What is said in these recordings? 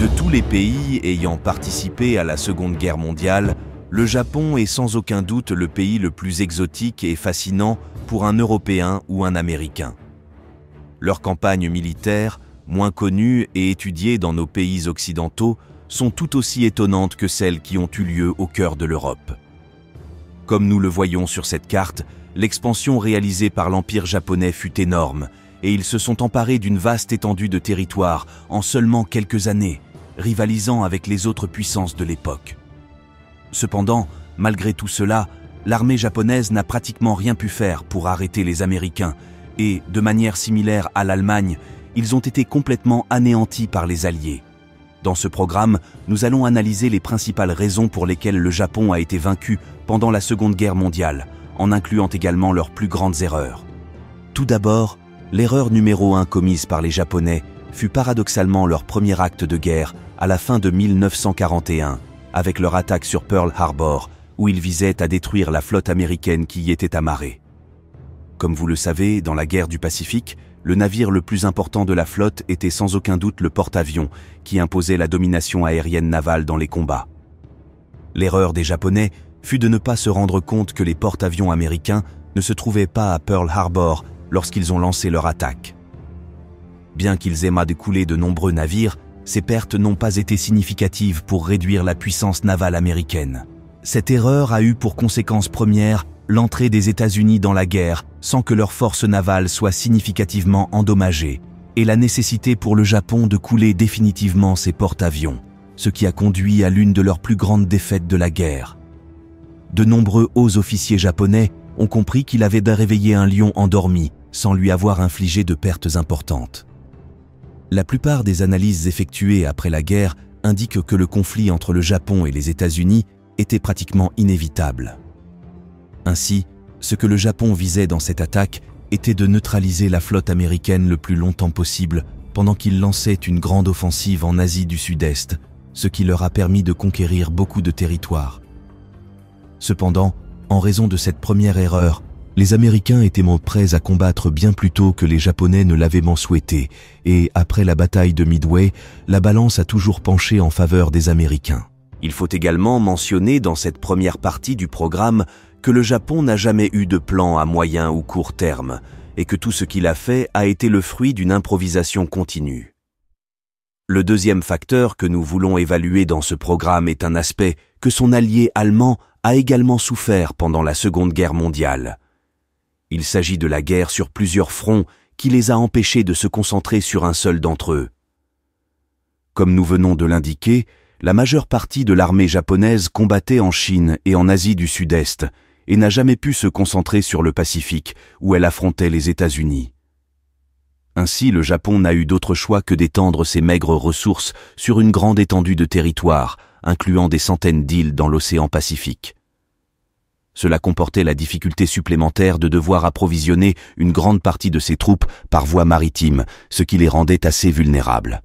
De tous les pays ayant participé à la Seconde Guerre mondiale, le Japon est sans aucun doute le pays le plus exotique et fascinant pour un Européen ou un Américain. Leurs campagnes militaires, moins connues et étudiées dans nos pays occidentaux, sont tout aussi étonnantes que celles qui ont eu lieu au cœur de l'Europe. Comme nous le voyons sur cette carte, l'expansion réalisée par l'Empire japonais fut énorme, et ils se sont emparés d'une vaste étendue de territoire en seulement quelques années, rivalisant avec les autres puissances de l'époque. Cependant, malgré tout cela, l'armée japonaise n'a pratiquement rien pu faire pour arrêter les Américains, et, de manière similaire à l'Allemagne, ils ont été complètement anéantis par les Alliés. Dans ce programme, nous allons analyser les principales raisons pour lesquelles le Japon a été vaincu pendant la Seconde Guerre mondiale, en incluant également leurs plus grandes erreurs. Tout d'abord, l'erreur numéro 1 commise par les Japonais fut paradoxalement leur premier acte de guerre à la fin de 1941, avec leur attaque sur Pearl Harbor, où ils visaient à détruire la flotte américaine qui y était amarrée. Comme vous le savez, dans la guerre du Pacifique, le navire le plus important de la flotte était sans aucun doute le porte-avions, qui imposait la domination aérienne navale dans les combats. L'erreur des Japonais fut de ne pas se rendre compte que les porte-avions américains ne se trouvaient pas à Pearl Harbor lorsqu'ils ont lancé leur attaque. Bien qu'ils aient découlé de nombreux navires, ces pertes n'ont pas été significatives pour réduire la puissance navale américaine. Cette erreur a eu pour conséquence première l'entrée des États-Unis dans la guerre sans que leur force navale soit significativement endommagée, et la nécessité pour le Japon de couler définitivement ses porte-avions, ce qui a conduit à l'une de leurs plus grandes défaites de la guerre. De nombreux hauts officiers japonais ont compris qu'il avait réveillé un lion endormi sans lui avoir infligé de pertes importantes. La plupart des analyses effectuées après la guerre indiquent que le conflit entre le Japon et les États-Unis était pratiquement inévitable. Ainsi, ce que le Japon visait dans cette attaque était de neutraliser la flotte américaine le plus longtemps possible pendant qu'il lançait une grande offensive en Asie du Sud-Est, ce qui leur a permis de conquérir beaucoup de territoires. Cependant, en raison de cette première erreur, les Américains étaient prêts à combattre bien plus tôt que les Japonais ne l'avaient souhaité, et après la bataille de Midway, la balance a toujours penché en faveur des Américains. Il faut également mentionner dans cette première partie du programme que le Japon n'a jamais eu de plan à moyen ou court terme, et que tout ce qu'il a fait a été le fruit d'une improvisation continue. Le deuxième facteur que nous voulons évaluer dans ce programme est un aspect que son allié allemand a également souffert pendant la Seconde Guerre mondiale. Il s'agit de la guerre sur plusieurs fronts qui les a empêchés de se concentrer sur un seul d'entre eux. Comme nous venons de l'indiquer, la majeure partie de l'armée japonaise combattait en Chine et en Asie du Sud-Est et n'a jamais pu se concentrer sur le Pacifique où elle affrontait les États-Unis. Ainsi, le Japon n'a eu d'autre choix que d'étendre ses maigres ressources sur une grande étendue de territoire, incluant des centaines d'îles dans l'océan Pacifique. Cela comportait la difficulté supplémentaire de devoir approvisionner une grande partie de ses troupes par voie maritime, ce qui les rendait assez vulnérables.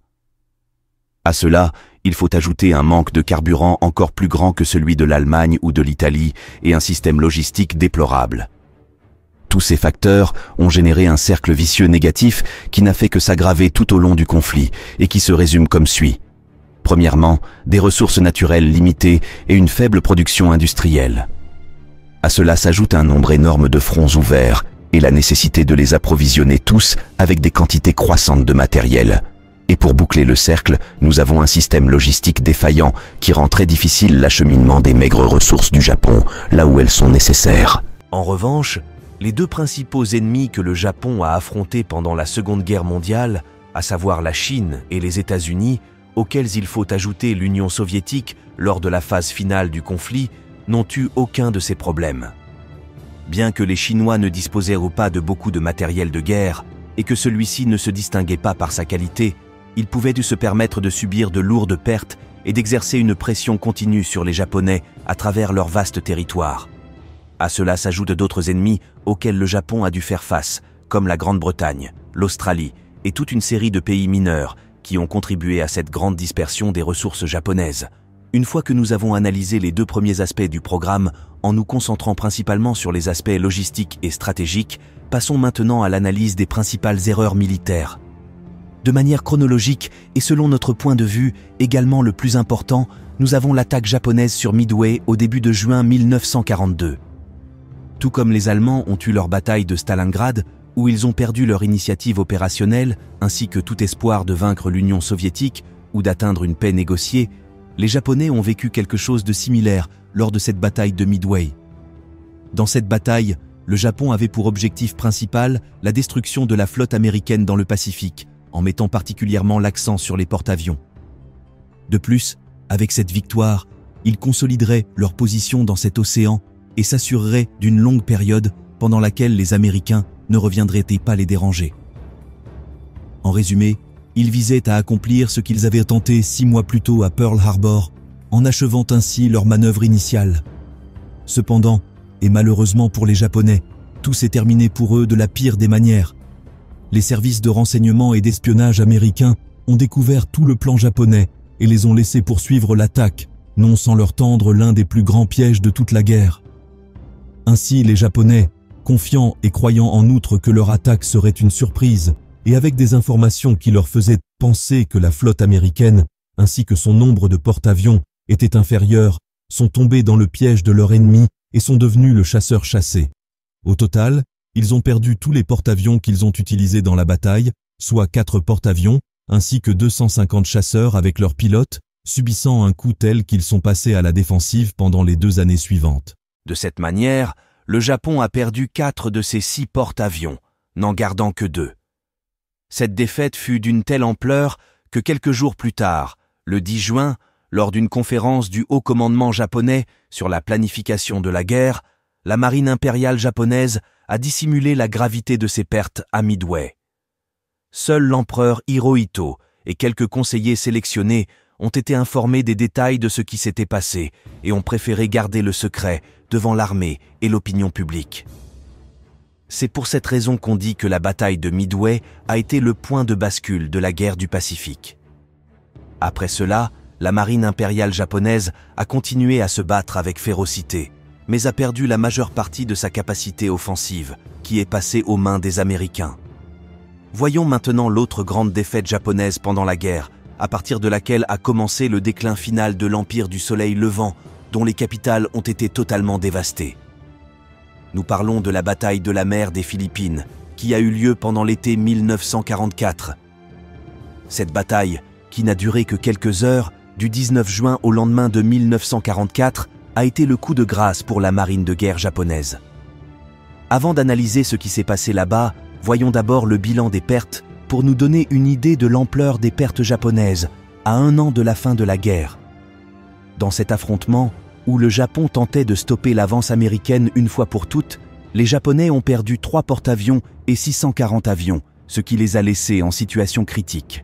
À cela, il faut ajouter un manque de carburant encore plus grand que celui de l'Allemagne ou de l'Italie et un système logistique déplorable. Tous ces facteurs ont généré un cercle vicieux négatif qui n'a fait que s'aggraver tout au long du conflit et qui se résume comme suit. Premièrement, des ressources naturelles limitées et une faible production industrielle. À cela s'ajoute un nombre énorme de fronts ouverts et la nécessité de les approvisionner tous avec des quantités croissantes de matériel. Et pour boucler le cercle, nous avons un système logistique défaillant qui rend très difficile l'acheminement des maigres ressources du Japon, là où elles sont nécessaires. En revanche, les deux principaux ennemis que le Japon a affrontés pendant la Seconde Guerre mondiale, à savoir la Chine et les États-Unis, auxquels il faut ajouter l'Union soviétique lors de la phase finale du conflit, n'ont eu aucun de ces problèmes. Bien que les Chinois ne disposaient pas de beaucoup de matériel de guerre et que celui-ci ne se distinguait pas par sa qualité, ils pouvaient se permettre de subir de lourdes pertes et d'exercer une pression continue sur les Japonais à travers leur vaste territoire. À cela s'ajoutent d'autres ennemis auxquels le Japon a dû faire face, comme la Grande-Bretagne, l'Australie et toute une série de pays mineurs qui ont contribué à cette grande dispersion des ressources japonaises. Une fois que nous avons analysé les deux premiers aspects du programme, en nous concentrant principalement sur les aspects logistiques et stratégiques, passons maintenant à l'analyse des principales erreurs militaires. De manière chronologique et selon notre point de vue, également le plus important, nous avons l'attaque japonaise sur Midway au début de juin 1942. Tout comme les Allemands ont eu leur bataille de Stalingrad, où ils ont perdu leur initiative opérationnelle, ainsi que tout espoir de vaincre l'Union soviétique ou d'atteindre une paix négociée, les Japonais ont vécu quelque chose de similaire lors de cette bataille de Midway. Dans cette bataille, le Japon avait pour objectif principal la destruction de la flotte américaine dans le Pacifique, en mettant particulièrement l'accent sur les porte-avions. De plus, avec cette victoire, ils consolideraient leur position dans cet océan et s'assureraient d'une longue période pendant laquelle les Américains ne reviendraient pas les déranger. En résumé, ils visaient à accomplir ce qu'ils avaient tenté 6 mois plus tôt à Pearl Harbor, en achevant ainsi leur manœuvre initiale. Cependant, et malheureusement pour les Japonais, tout s'est terminé pour eux de la pire des manières. Les services de renseignement et d'espionnage américains ont découvert tout le plan japonais et les ont laissés poursuivre l'attaque, non sans leur tendre l'un des plus grands pièges de toute la guerre. Ainsi, les Japonais, confiants et croyant en outre que leur attaque serait une surprise, et avec des informations qui leur faisaient penser que la flotte américaine, ainsi que son nombre de porte-avions, était inférieur, sont tombés dans le piège de leur ennemi et sont devenus le chasseur chassé. Au total, ils ont perdu tous les porte-avions qu'ils ont utilisés dans la bataille, soit 4 porte-avions, ainsi que 250 chasseurs avec leurs pilotes, subissant un coup tel qu'ils sont passés à la défensive pendant les 2 années suivantes. De cette manière, le Japon a perdu 4 de ses 6 porte-avions, n'en gardant que 2. Cette défaite fut d'une telle ampleur que quelques jours plus tard, le 10 juin, lors d'une conférence du haut commandement japonais sur la planification de la guerre, la marine impériale japonaise a dissimulé la gravité de ses pertes à Midway. Seul l'empereur Hirohito et quelques conseillers sélectionnés ont été informés des détails de ce qui s'était passé et ont préféré garder le secret devant l'armée et l'opinion publique. C'est pour cette raison qu'on dit que la bataille de Midway a été le point de bascule de la guerre du Pacifique. Après cela, la marine impériale japonaise a continué à se battre avec férocité, mais a perdu la majeure partie de sa capacité offensive, qui est passée aux mains des Américains. Voyons maintenant l'autre grande défaite japonaise pendant la guerre, à partir de laquelle a commencé le déclin final de l'Empire du Soleil Levant, dont les capitales ont été totalement dévastées. Nous parlons de la bataille de la mer des Philippines, qui a eu lieu pendant l'été 1944. Cette bataille, qui n'a duré que quelques heures, du 19 juin au lendemain de 1944, a été le coup de grâce pour la marine de guerre japonaise. Avant d'analyser ce qui s'est passé là-bas, voyons d'abord le bilan des pertes pour nous donner une idée de l'ampleur des pertes japonaises à 1 an de la fin de la guerre. Dans cet affrontement, où le Japon tentait de stopper l'avance américaine une fois pour toutes, les Japonais ont perdu 3 porte-avions et 640 avions, ce qui les a laissés en situation critique.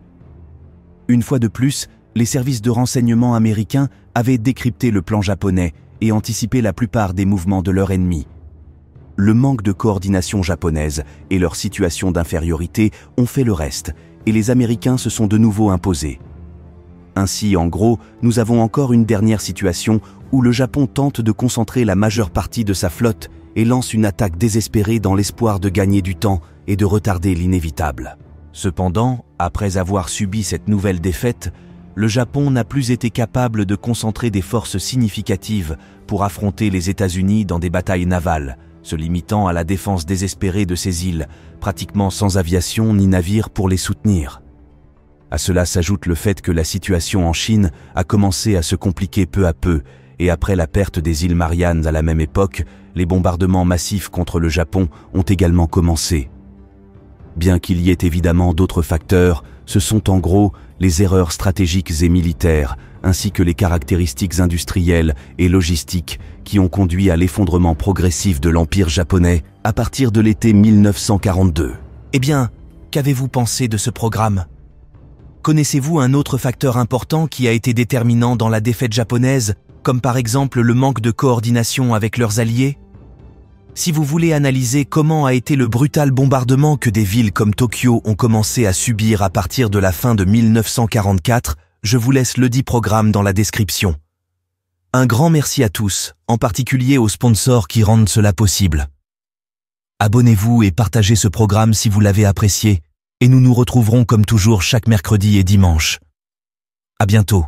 Une fois de plus, les services de renseignement américains avaient décrypté le plan japonais et anticipé la plupart des mouvements de leur ennemi. Le manque de coordination japonaise et leur situation d'infériorité ont fait le reste, et les Américains se sont de nouveau imposés. Ainsi, en gros, nous avons encore une dernière situation où le Japon tente de concentrer la majeure partie de sa flotte et lance une attaque désespérée dans l'espoir de gagner du temps et de retarder l'inévitable. Cependant, après avoir subi cette nouvelle défaite, le Japon n'a plus été capable de concentrer des forces significatives pour affronter les États-Unis dans des batailles navales, se limitant à la défense désespérée de ces îles, pratiquement sans aviation ni navire pour les soutenir. À cela s'ajoute le fait que la situation en Chine a commencé à se compliquer peu à peu, et après la perte des îles Mariannes à la même époque, les bombardements massifs contre le Japon ont également commencé. Bien qu'il y ait évidemment d'autres facteurs, ce sont en gros les erreurs stratégiques et militaires, ainsi que les caractéristiques industrielles et logistiques qui ont conduit à l'effondrement progressif de l'Empire japonais à partir de l'été 1942. Eh bien, qu'avez-vous pensé de ce programme ? Connaissez-vous un autre facteur important qui a été déterminant dans la défaite japonaise, comme par exemple le manque de coordination avec leurs alliés ? Si vous voulez analyser comment a été le brutal bombardement que des villes comme Tokyo ont commencé à subir à partir de la fin de 1944, je vous laisse le dit programme dans la description. Un grand merci à tous, en particulier aux sponsors qui rendent cela possible. Abonnez-vous et partagez ce programme si vous l'avez apprécié, et nous nous retrouverons comme toujours chaque mercredi et dimanche. À bientôt.